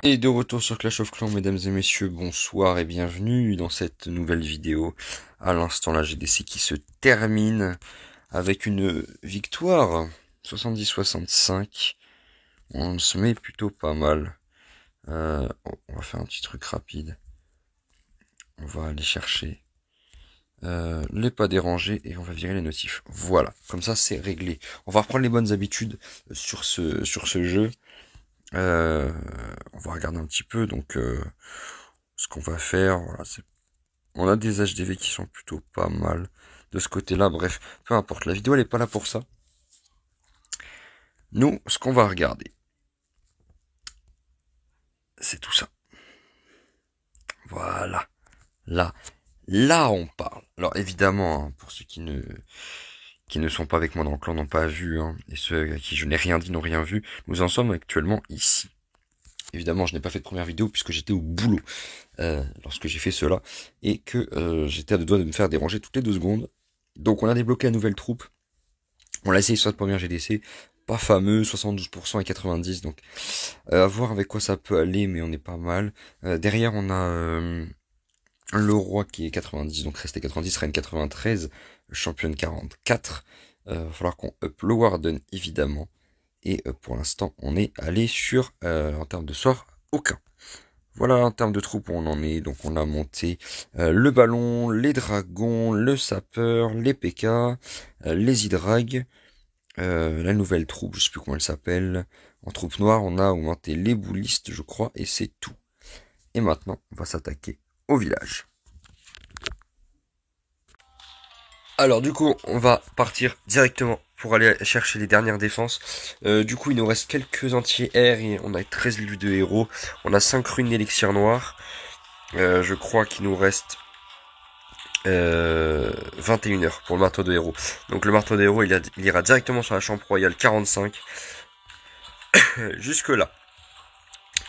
Et de retour sur Clash of Clans, mesdames et messieurs, bonsoir et bienvenue dans cette nouvelle vidéo. À l'instant, la GDC qui se termine avec une victoire 70-65. On se met plutôt pas mal. On va faire un petit truc rapide. On va aller chercher les pas dérangés et on va virer les notifs. Voilà, comme ça c'est réglé. On va reprendre les bonnes habitudes sur ce jeu. On va regarder un petit peu, donc ce qu'on va faire, voilà, on a des HDV qui sont plutôt pas mal de ce côté-là, bref, peu importe, la vidéo elle est pas là pour ça. Nous, ce qu'on va regarder, c'est tout ça. Voilà, là on parle. Alors évidemment, hein, pour ceux qui ne sont pas avec moi dans le clan n'ont pas vu, hein, et ceux à qui je n'ai rien dit n'ont rien vu, nous en sommes actuellement ici. Évidemment, je n'ai pas fait de première vidéo puisque j'étais au boulot lorsque j'ai fait cela et que j'étais à deux doigts de me faire déranger toutes les 2 secondes. Donc on a débloqué la nouvelle troupe. On l'a essayé sur la première GDC. Pas fameux, 72% et 90%. Donc à voir avec quoi ça peut aller, mais on est pas mal. Derrière, on a le roi qui est 90, donc rester 90, reine 93, championne 44. Va falloir qu'on up le Warden évidemment. Et pour l'instant, on est allé sur, en termes de sort, aucun. Voilà en termes de troupes où on en est. Donc on a monté le ballon, les dragons, le sapeur, les PK, les hydrags, la nouvelle troupe, je sais plus comment elle s'appelle. En troupe noire, on a augmenté les boulistes, je crois, et c'est tout. Et maintenant, on va s'attaquer au village. Alors du coup, on va partir directement pour aller chercher les dernières défenses. Du coup, il nous reste quelques anti-air et on a 13 livres de héros. On a 5 runes d'élixir noir. Je crois qu'il nous reste 21 heures pour le marteau de héros. Donc le marteau de héros, il ira directement sur la chambre royale 45. Jusque là.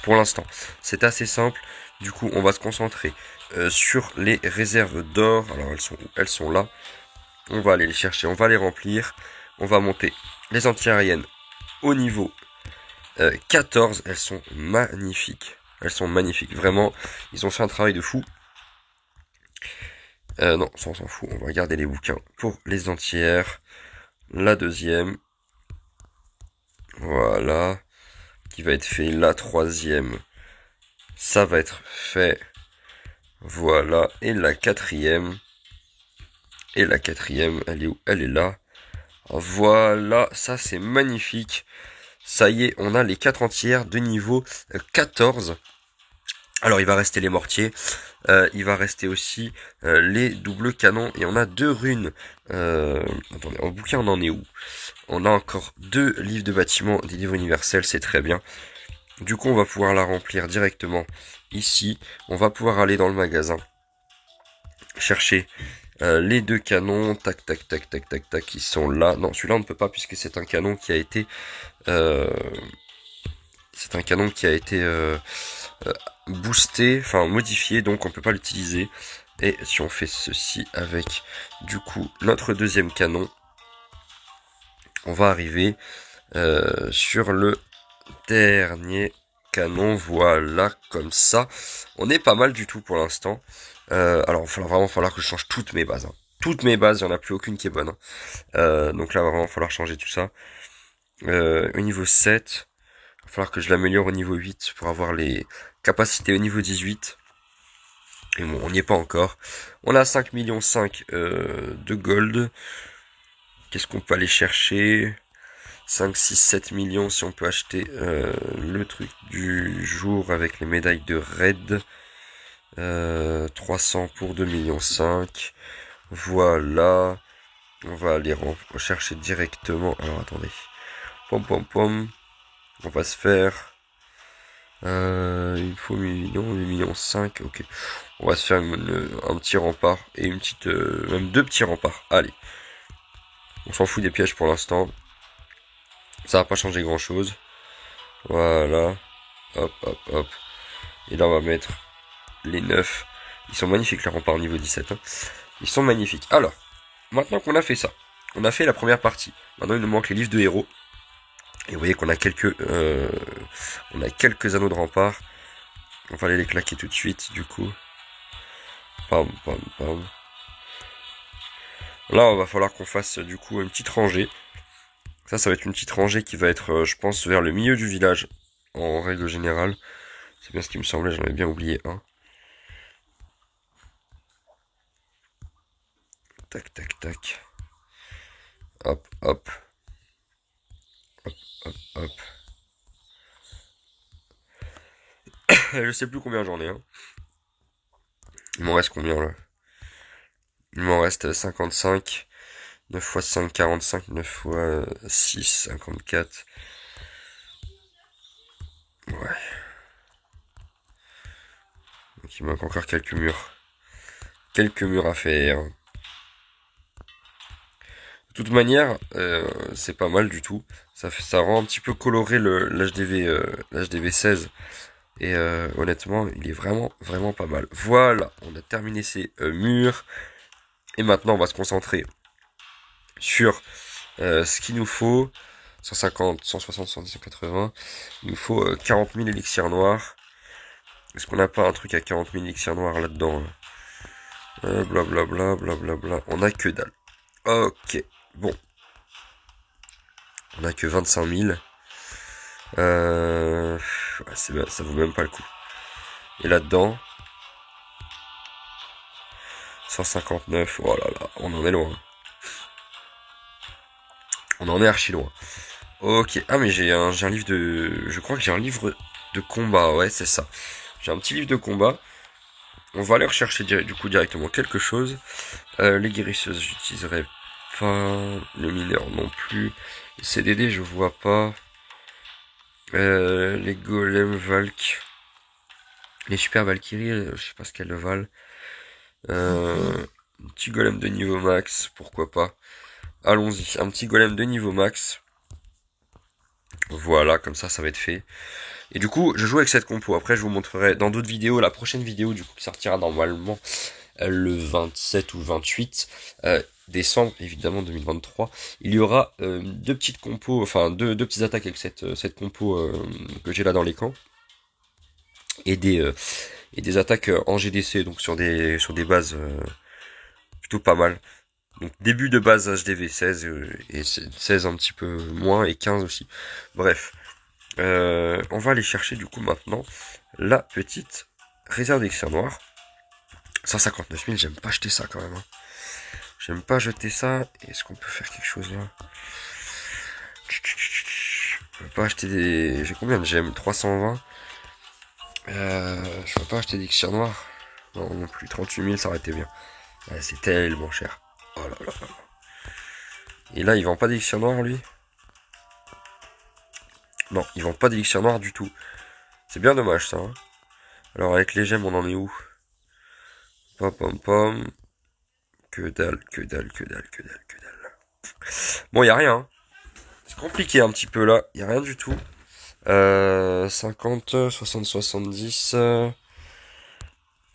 Pour l'instant, c'est assez simple. Du coup, on va se concentrer sur les réserves d'or. Alors elles sont où? Elles sont là. On va aller les chercher, on va les remplir. On va monter les anti-aériennes au niveau 14. Elles sont magnifiques. Elles sont magnifiques. Vraiment, ils ont fait un travail de fou. Non, ça on s'en fout. On va regarder les bouquins pour les anti-air. La deuxième. Voilà. Qui va être fait. La troisième. Ça va être fait. Voilà. Et la quatrième. Et la quatrième, elle est où? Elle est là. Voilà, ça c'est magnifique. Ça y est, on a les 4 entières de niveau 14. Alors il va rester les mortiers. Il va rester aussi les doubles canons. Et on a 2 runes. Attendez, en bouquin on en est où? On a encore 2 livres de bâtiment, des livres universels, c'est très bien. Du coup on va pouvoir la remplir directement ici. On va pouvoir aller dans le magasin. Chercher les 2 canons, tac, tac, tac, tac, tac, tac, qui sont là. Non, celui-là on ne peut pas puisque c'est un canon qui a été... boosté, enfin modifié, donc on peut pas l'utiliser. Et si on fait ceci avec, du coup, notre deuxième canon, on va arriver sur le dernier canon, voilà, comme ça. On est pas mal du tout pour l'instant. Alors il va vraiment falloir que je change toutes mes bases. Hein. Toutes mes bases, il n'y en a plus aucune qui est bonne. Hein. Donc là, il va vraiment falloir changer tout ça. Au niveau 7, il va falloir que je l'améliore au niveau 8 pour avoir les capacités au niveau 18. Et bon, on n'y est pas encore. On a 5,5 millions de gold. Qu'est-ce qu'on peut aller chercher? 5, 6, 7 millions si on peut acheter le truc du jour avec les médailles de raid. 300 pour 2,5 millions. Voilà. On va aller rechercher directement. Alors attendez. Pom pom pom. On va se faire. Il faut 8 millions, 8 millions 5. Ok. On va se faire un petit rempart et une petite. Même 2 petits remparts. Allez. On s'en fout des pièges pour l'instant. Ça va pas changer grand chose. Voilà. Hop, hop, hop. Et là on va mettre les 9. Ils sont magnifiques les remparts niveau 17. Hein. Ils sont magnifiques. Alors, maintenant qu'on a fait ça, on a fait la première partie. Maintenant il nous manque les livres de héros. Et vous voyez qu'on a quelques anneaux de rempart. On va aller les claquer tout de suite, du coup. Pam, pam, pam. Là, il va falloir qu'on fasse, du coup, une petite rangée. Ça va être une petite rangée qui va être, je pense, vers le milieu du village, en règle générale. C'est bien ce qui me semblait, j'en avais bien oublié un. Tac, tac, tac. Hop, hop. Hop, hop, hop. Je sais plus combien j'en ai, hein. Il m'en reste combien, là? Il m'en reste 55. 9 x 5, 45. 9 x 6, 54. Ouais. Donc il manque encore quelques murs. Quelques murs à faire. De toute manière, c'est pas mal du tout. Ça rend un petit peu coloré l'HDV 16. Et honnêtement, il est vraiment, vraiment pas mal. Voilà, on a terminé ces murs. Et maintenant, on va se concentrer sur ce qu'il nous faut. 150, 160, 110, 180. Il nous faut 40 000 élixirs noirs. Est-ce qu'on n'a pas un truc à 40 000 élixirs noirs là-dedans Blablabla, blablabla. On a que dalle. Ok, bon. On a que 25 000. Ça vaut même pas le coup. Et là-dedans, 159. Oh là là, on en est loin. On en est archi loin. Ok. Ah mais j'ai un livre de... Je crois que j'ai un livre de combat. Ouais, c'est ça. J'ai un petit livre de combat. On va aller rechercher du coup directement quelque chose. Les guérisseuses, j'utiliserai pas. Le mineur non plus. Les CDD, je vois pas. Les golems Valk. Les super Valkyries, je sais pas ce qu'elles valent. Un petit golem de niveau max, pourquoi pas. Allons-y, un petit golem de niveau max. Voilà, comme ça va être fait. Et du coup, je joue avec cette compo. Après, je vous montrerai dans d'autres vidéos. La prochaine vidéo, du coup, qui sortira normalement le 27 ou 28 décembre, évidemment, 2023. Il y aura deux petites compos, enfin deux petites attaques avec cette compo que j'ai là dans les camps. Et des attaques en GDC, donc sur des bases plutôt pas mal. Donc début de base HDV 16 et 16 un petit peu moins et 15 aussi. Bref, on va aller chercher du coup maintenant la petite réserve d'élixir noir. 159 000, j'aime pas jeter ça quand même. Hein. J'aime pas jeter ça. Est-ce qu'on peut faire quelque chose là? Je peux pas acheter des... J'ai combien de gemmes? 320. Je peux pas acheter d'élixir noir. Non, non plus. 38 000, ça aurait été bien. Ouais, c'est tellement cher. Oh là là là. Et là, il vend pas d'élixir noir, lui? Non, il vend pas d'élixir noir du tout. C'est bien dommage, ça. Hein. Alors, avec les gemmes, on en est où? Pom pom pom. Que dalle, que dalle, que dalle, que dalle, que dalle. Bon, y a rien. Hein. C'est compliqué un petit peu, là. Y a rien du tout. 50, 60, 70...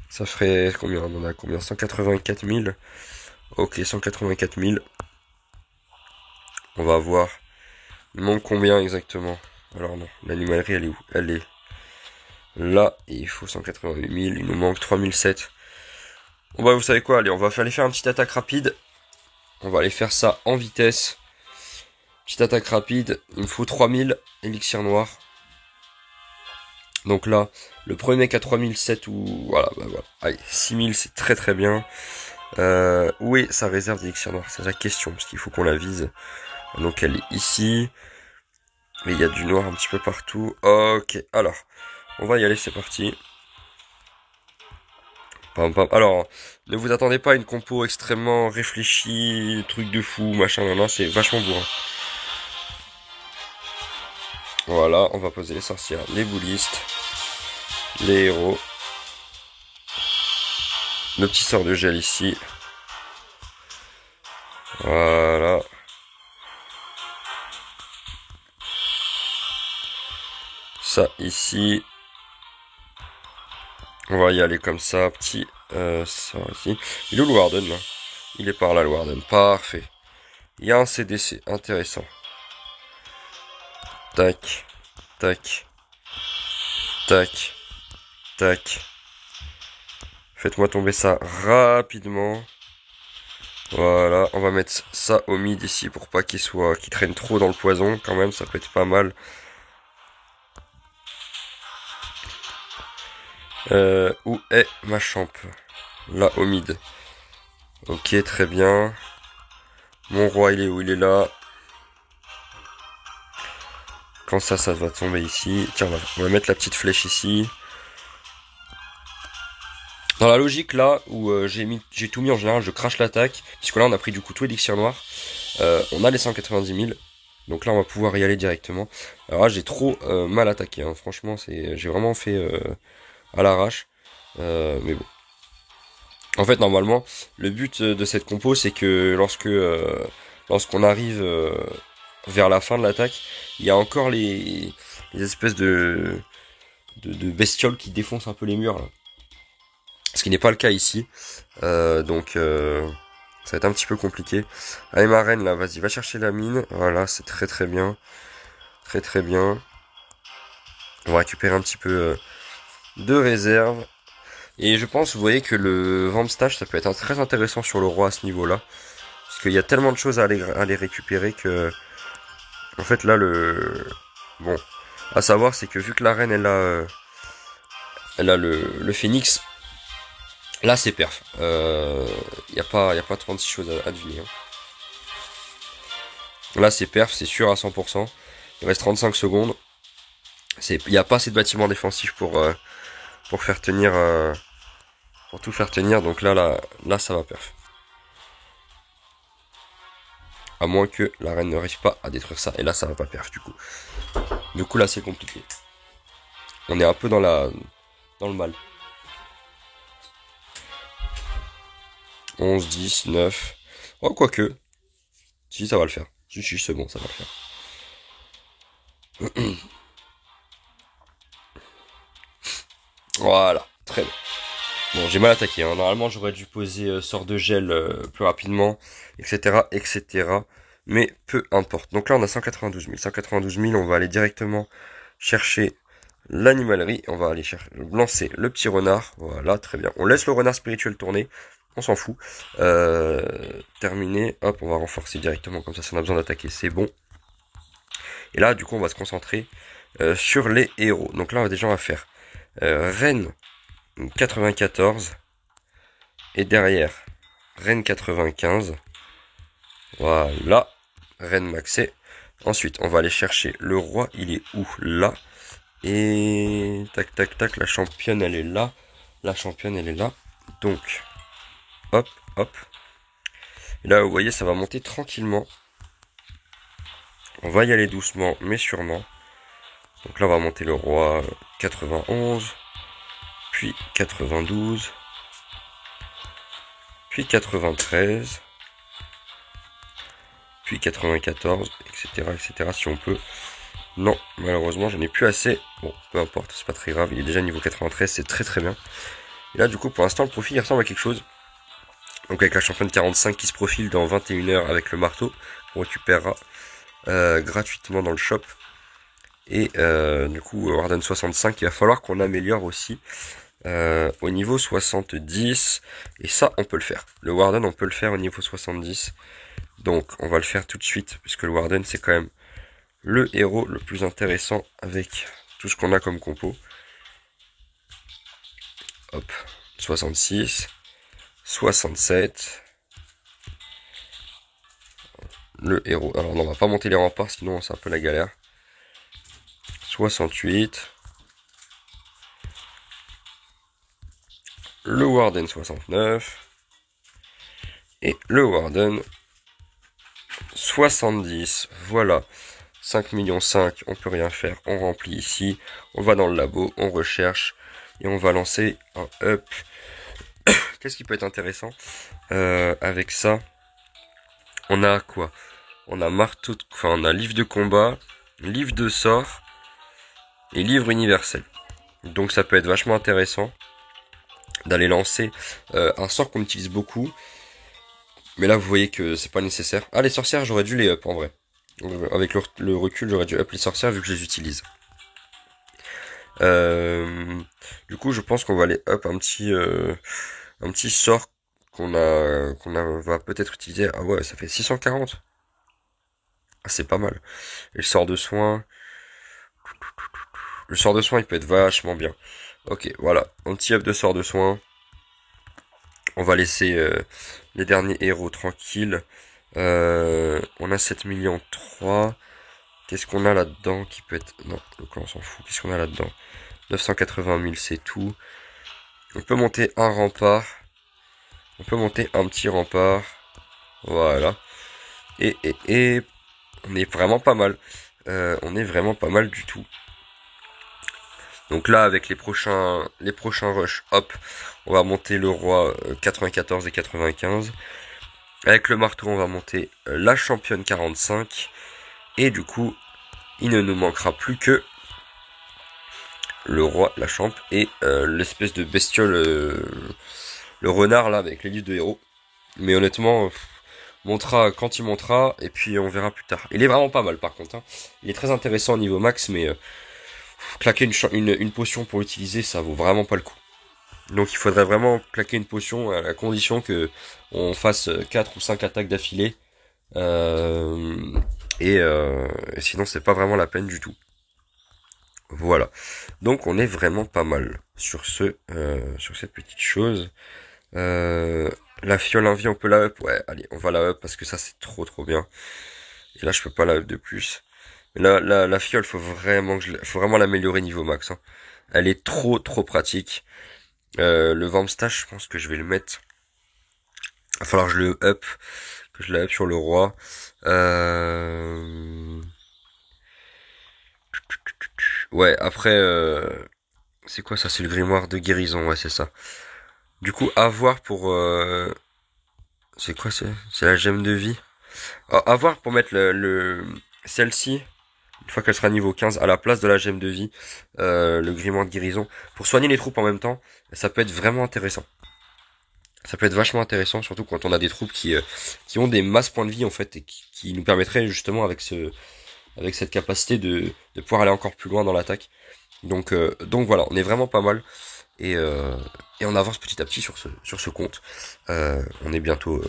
ça ferait combien? On en a combien? 184 000. Ok, 184 000. On va voir. Il manque combien exactement? Alors non, l'animalerie elle est où? Elle est là. Et il faut 188 000. Il nous manque 3007. Bon bah vous savez quoi? Allez, on va aller faire une petite attaque rapide. On va aller faire ça en vitesse. Petite attaque rapide. Il me faut 3000 élixirs noirs. Donc là, le premier mec à 3007 ou... Voilà, bah voilà. Allez, 6000 c'est très très bien. Où est sa réserve d'élixir noir? C'est la question, parce qu'il faut qu'on la vise. Donc elle est ici. Mais il y a du noir un petit peu partout. Ok, alors, on va y aller, c'est parti. Pam, pam. Alors, ne vous attendez pas à une compo extrêmement réfléchie, truc de fou, machin, non, non, c'est vachement bourrin. Voilà, on va poser les sorcières, les boulistes, les héros. Le petit sort de gel ici. Voilà. Ça ici. On va y aller comme ça, petit ça ici. Il est où le Warden là? Il est par là le Warden, parfait. Il y a un CDC, intéressant. Tac, tac, tac, tac. Faites-moi tomber ça rapidement. Voilà, on va mettre ça au mid ici pour pas qu'il traîne trop dans le poison. Quand même, ça peut être pas mal. Où est ma champ? Là, au mid. Ok, très bien. Mon roi, il est où? Il est là. Quand ça va tomber ici. Tiens, on va mettre la petite flèche ici. Dans la logique là où j'ai tout mis en général, je crache l'attaque, puisque là on a pris du coup tout élixir noir. On a les 190 000, donc là on va pouvoir y aller directement. Alors là j'ai trop mal attaqué, hein. Franchement j'ai vraiment fait à l'arrache, mais bon. En fait normalement le but de cette compo c'est que lorsqu'on arrive vers la fin de l'attaque, il y a encore les espèces de bestioles qui défoncent un peu les murs là. Ce qui n'est pas le cas ici. Donc ça va être un petit peu compliqué. Allez ma reine là, vas-y, va chercher la mine. Voilà, c'est très très bien. Très très bien. On va récupérer un petit peu de réserve. Et je pense, vous voyez que le Vampstage, ça peut être très intéressant sur le roi à ce niveau-là. Parce qu'il y a tellement de choses à aller récupérer que... En fait là, bon, à savoir, c'est que vu que la reine, elle a le phénix... Là c'est perf, y a pas 36 choses à deviner. Hein. Là c'est perf, c'est sûr à 100%. Il reste 35 secondes. Il n'y a pas assez de bâtiments défensifs pour faire tenir, pour tout faire tenir. Donc là ça va perf. À moins que la reine ne réussisse pas à détruire ça. Et là ça va pas perf du coup. Du coup là c'est compliqué. On est un peu dans le mal. 11, 10, 9. Oh, quoique. Si, ça va le faire. Si, c'est bon, ça va le faire. Voilà, très bien. Bon, j'ai mal attaqué. Hein. Normalement, j'aurais dû poser sort de gel plus rapidement, etc., etc. Mais peu importe. Donc là, on a 192 000. 192 000, on va aller directement chercher l'animalerie. On va aller lancer le petit renard. Voilà, très bien. On laisse le renard spirituel tourner. On s'en fout. Terminé. Hop, on va renforcer directement. Comme ça, si on a besoin d'attaquer, c'est bon. Et là, du coup, on va se concentrer sur les héros. Donc là, déjà, on va faire Reine 94. Et derrière, Reine 95. Voilà. Reine maxée. Ensuite, on va aller chercher le roi. Il est où? Là. Et tac, tac, tac. La championne, elle est là. La championne, elle est là. Donc... Hop, hop. Et là, vous voyez, ça va monter tranquillement. On va y aller doucement, mais sûrement. Donc là, on va monter le roi 91. Puis 92. Puis 93. Puis 94, etc., etc. Si on peut. Non, malheureusement, j'en ai plus assez. Bon, peu importe, c'est pas très grave. Il est déjà niveau 93, c'est très très bien. Et là, du coup, pour l'instant, le profil, il ressemble à quelque chose. Donc avec la championne 45 qui se profile dans 21 h avec le marteau, on récupérera gratuitement dans le shop. Et du coup Warden 65, il va falloir qu'on améliore aussi au niveau 70. Et ça on peut le faire. Le Warden on peut le faire au niveau 70. Donc on va le faire tout de suite, puisque le Warden c'est quand même le héros le plus intéressant avec tout ce qu'on a comme compo. Hop, 66. 67. Le héros. Alors non, on va pas monter les remparts, sinon c'est un peu la galère. 68. Le Warden 69. Et le Warden 70. Voilà. 5 millions 5, on peut rien faire. On remplit ici. On va dans le labo, on recherche. Et on va lancer un up. Qu'est-ce qui peut être intéressant avec ça? On a quoi? On a marteau, on a livre de combat, livre de sort et livre universel. Donc ça peut être vachement intéressant d'aller lancer un sort qu'on utilise beaucoup. Mais là vous voyez que c'est pas nécessaire. Ah, les sorcières, j'aurais dû les up en vrai. Avec le recul, j'aurais dû up les sorcières vu que je les utilise. Du coup, je pense qu'on va aller up un petit sort va peut-être utiliser. Ah ouais, ça fait 640. Ah, c'est pas mal. Et le sort de soin. Le sort de soin, il peut être vachement bien. Ok, voilà. Un petit up de sort de soin. On va laisser les derniers héros tranquilles. On a 7 millions 3. Qu'est-ce qu'on a là-dedans qui peut être... Non, le clan on s'en fout. Qu'est-ce qu'on a là-dedans? 980 000, c'est tout. On peut monter un rempart. On peut monter un petit rempart. Voilà. Et on est vraiment pas mal. On est vraiment pas mal du tout. Donc là, avec les prochains rushs, hop, on va monter le roi 94 et 95. Avec le marteau, on va monter la championne 45. Et du coup, il ne nous manquera plus que le roi, la champ et l'espèce de bestiole, le renard là avec les livres de héros. Mais honnêtement, montera quand il montera et puis on verra plus tard. Il est vraiment pas mal par contre. Hein. Il est très intéressant au niveau max, mais claquer une potion pour l'utiliser, ça vaut vraiment pas le coup. Donc il faudrait vraiment claquer une potion à la condition que on fasse 4 ou 5 attaques d'affilée. Sinon c'est pas vraiment la peine du tout. Voilà. Donc on est vraiment pas mal sur sur cette petite chose. La fiole en vie, on peut la up. Ouais, allez, on va la up parce que ça c'est trop bien. Et là je peux pas la up de plus. Mais là, la fiole, faut vraiment l'améliorer niveau max. Hein. Elle est trop pratique. Le Vamstache, je pense que je vais le mettre. Il va falloir que je le up, que je la up sur le roi. Ouais, après, c'est quoi ça? C'est le grimoire de guérison, ouais, c'est ça. Du coup, à voir pour... C'est quoi c'est la gemme de vie. À voir pour mettre celle-ci, une fois qu'elle sera niveau 15, à la place de la gemme de vie, le grimoire de guérison, pour soigner les troupes en même temps, ça peut être vraiment intéressant. Ça peut être vachement intéressant, surtout quand on a des troupes qui ont des masses points de vie en fait, et qui nous permettraient justement avec cette capacité de pouvoir aller encore plus loin dans l'attaque. Donc voilà, on est vraiment pas mal. Et on avance petit à petit sur ce compte. On est bientôt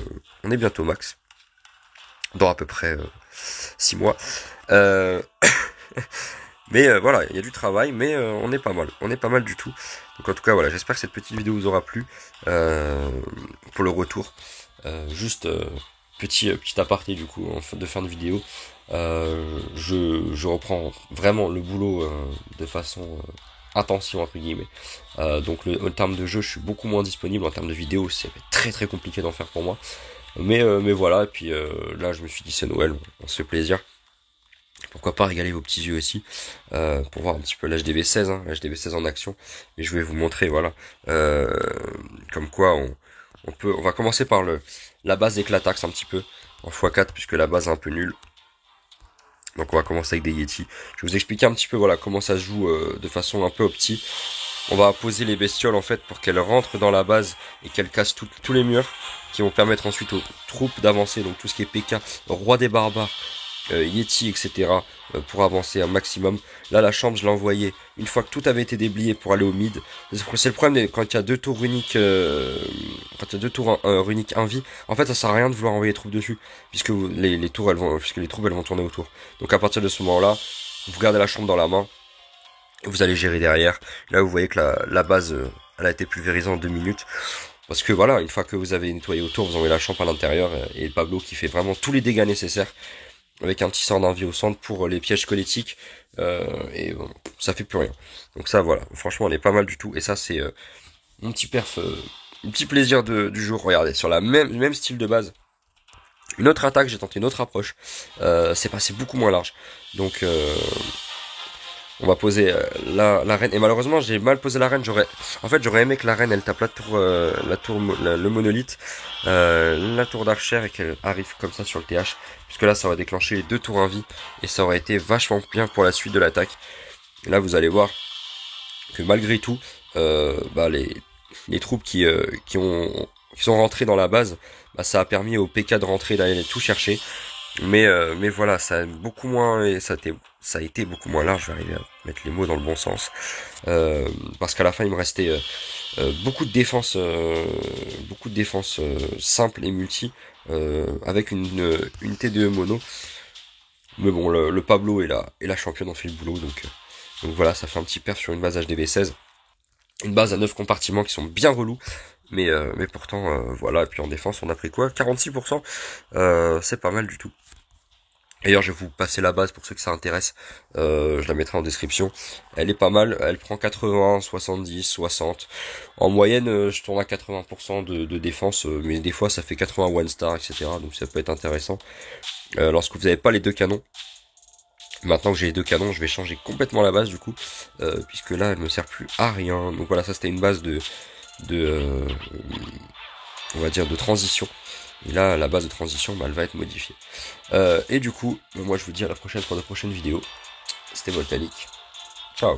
max. Dans à peu près 6 mois. Mais voilà, il y a du travail, mais on est pas mal. On est pas mal du tout. Donc en tout cas, voilà, j'espère que cette petite vidéo vous aura plu. Pour le retour. Juste petit aparté du coup, en fait, de fin de vidéo. Je reprends vraiment le boulot de façon intensive entre guillemets. Donc en termes de jeu, je suis beaucoup moins disponible. En termes de vidéo, c'est très compliqué d'en faire pour moi. Mais voilà, et puis là je me suis dit c'est Noël, on se fait plaisir. Pourquoi pas régaler vos petits yeux aussi, pour voir un petit peu l'HDV 16, hein, l'HDV 16 en action. Et je vais vous montrer, voilà, comme quoi on va commencer par la base éclataxe un petit peu, en x4, puisque la base est un peu nulle. Donc on va commencer avec des Yeti. Je vais vous expliquer un petit peu, voilà, comment ça se joue de façon un peu opti. On va poser les bestioles en fait pour qu'elles rentrent dans la base et qu'elles cassent tous les murs qui vont permettre ensuite aux troupes d'avancer, donc tout ce qui est PK, roi des barbares, Yeti, etc. Pour avancer un maximum. Là la chambre je l'ai envoyée une fois que tout avait été déblayé pour aller au mid. C'est le problème quand il y a deux tours runiques, runiques 1 vie, en fait ça sert à rien de vouloir envoyer les troupes dessus, puisque les troupes elles vont tourner autour. Donc à partir de ce moment là, vous gardez la chambre dans la main. Vous allez gérer derrière. Là, vous voyez que la base, elle a été pulvérisée en 2 minutes. Parce que voilà, une fois que vous avez nettoyé autour, vous envoyez la chambre à l'intérieur. Et Pablo qui fait vraiment tous les dégâts nécessaires. Avec un petit sort d'envie au centre pour les pièges squelettiques. Et bon, ça fait plus rien. Donc ça, voilà. Franchement, on est pas mal du tout. Et ça, c'est mon petit perf, un petit plaisir du jour. Regardez, sur la même style de base. Une autre attaque, j'ai tenté une autre approche. C'est passé beaucoup moins large. Donc... on va poser la reine. Et malheureusement, j'ai mal posé la reine. J'aurais aimé que la reine, elle tape le monolithe, la tour d'archère et qu'elle arrive comme ça sur le TH. Puisque là, ça aurait déclenché les 2 tours en vie. Et ça aurait été vachement bien pour la suite de l'attaque. Et là, vous allez voir que malgré tout, les troupes qui sont rentrées dans la base, ça a permis au PK de rentrer, d'aller tout chercher. Mais voilà, ça a beaucoup moins, et ça a été beaucoup moins large, je vais arriver à mettre les mots dans le bon sens. Parce qu'à la fin, il me restait beaucoup de défenses simples et multi, avec une T2 mono. Mais bon, le Pablo et la championne ont fait le boulot, donc voilà, ça fait un petit perf sur une base HDV16. Une base à 9 compartiments qui sont bien relous, mais pourtant, voilà, et puis en défense, on a pris quoi? 46%, c'est pas mal du tout. D'ailleurs, je vais vous passer la base pour ceux que ça intéresse. Je la mettrai en description. Elle est pas mal. Elle prend 80, 70, 60. En moyenne, je tourne à 80% de défense, mais des fois, ça fait 80 one star, etc. Donc ça peut être intéressant. Lorsque vous n'avez pas les deux canons. Maintenant que j'ai les deux canons, je vais changer complètement la base du coup, puisque là, elle me sert plus à rien. Donc voilà, ça c'était une base de on va dire de transition. Et là, la base de transition, bah, elle va être modifiée. Et du coup, moi je vous dis à la prochaine pour de prochaines vidéos. C'était Voltanic. Ciao.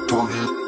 Target.